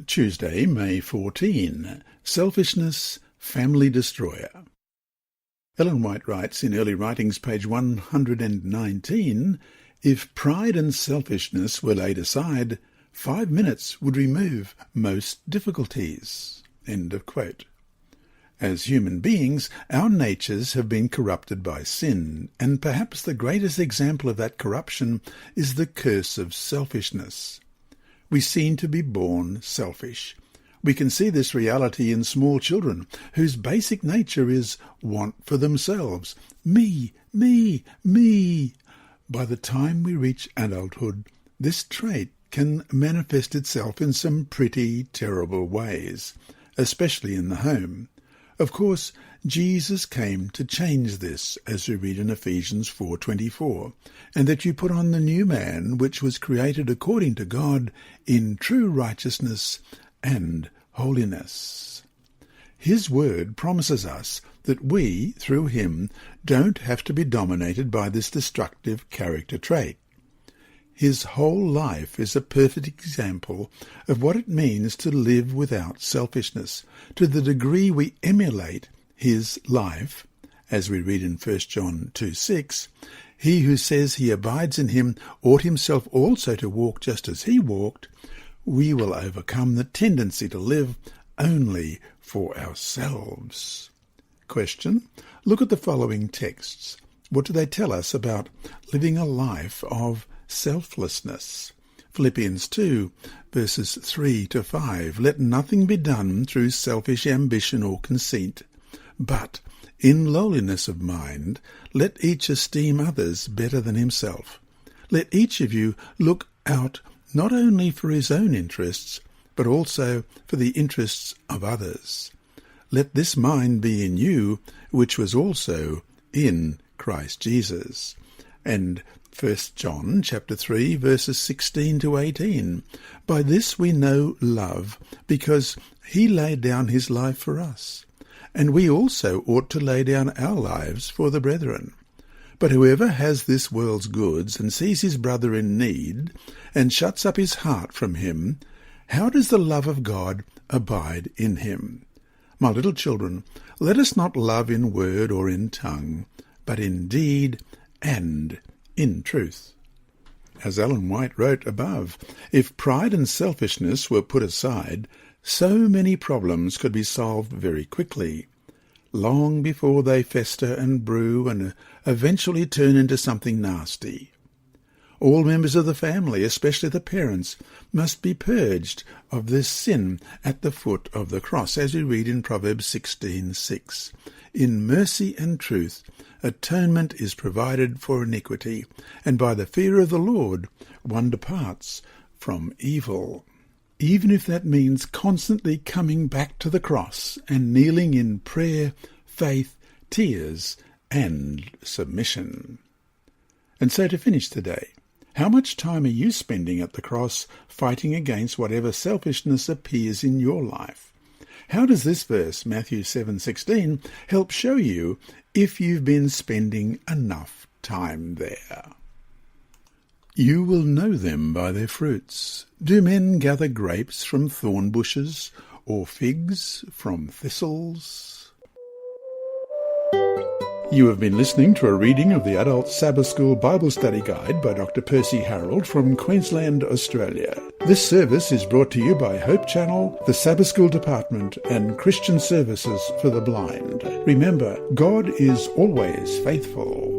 Tuesday, May 14. Selfishness, Family Destroyer. Ellen White writes in Early Writings, page 119, "If pride and selfishness were laid aside, 5 minutes would remove most difficulties." End of quote. As human beings, our natures have been corrupted by sin, and perhaps the greatest example of that corruption is the curse of selfishness. We seem to be born selfish. We can see this reality in small children, whose basic nature is want for themselves. Me, me, me. By the time we reach adulthood, this trait can manifest itself in some pretty terrible ways, especially in the home. Of course, Jesus came to change this, as we read in Ephesians 4:24, and that you put on the new man, which was created according to God in true righteousness and holiness. His word promises us that we, through him, don't have to be dominated by this destructive character trait. His whole life is a perfect example of what it means to live without selfishness. To the degree we emulate his life, as we read in 1 John 2:6, he who says he abides in him ought himself also to walk just as he walked, we will overcome the tendency to live only for ourselves. Question: look at the following texts. What do they tell us about living a life of selflessness? Philippians 2, verses 3 to 5. "Let nothing be done through selfish ambition or conceit, but in lowliness of mind let each esteem others better than himself. Let each of you look out not only for his own interests, but also for the interests of others. Let this mind be in you, which was also in Christ Jesus." And 1 John chapter 3, verses 16 to 18. "By this we know love, because he laid down his life for us, and we also ought to lay down our lives for the brethren. But whoever has this world's goods and sees his brother in need and shuts up his heart from him, how does the love of God abide in him? My little children, let us not love in word or in tongue, but in deed and in truth." As Ellen White wrote above, if pride and selfishness were put aside, so many problems could be solved very quickly, long before they fester and brew and eventually turn into something nasty. All members of the family, especially the parents, must be purged of this sin at the foot of the cross, as we read in Proverbs 16:6. "In mercy and truth atonement is provided for iniquity, and by the fear of the Lord one departs from evil." Even if that means constantly coming back to the cross and kneeling in prayer, faith, tears, and submission. And so to finish today, how much time are you spending at the cross fighting against whatever selfishness appears in your life? How does this verse, Matthew 7:16, help show you if you've been spending enough time there? "You will know them by their fruits. Do men gather grapes from thorn bushes, or figs from thistles?" You have been listening to a reading of the Adult Sabbath School Bible Study Guide by Dr. Percy Harold from Queensland, Australia. This service is brought to you by Hope Channel, the Sabbath School Department, and Christian Services for the Blind. Remember, God is always faithful.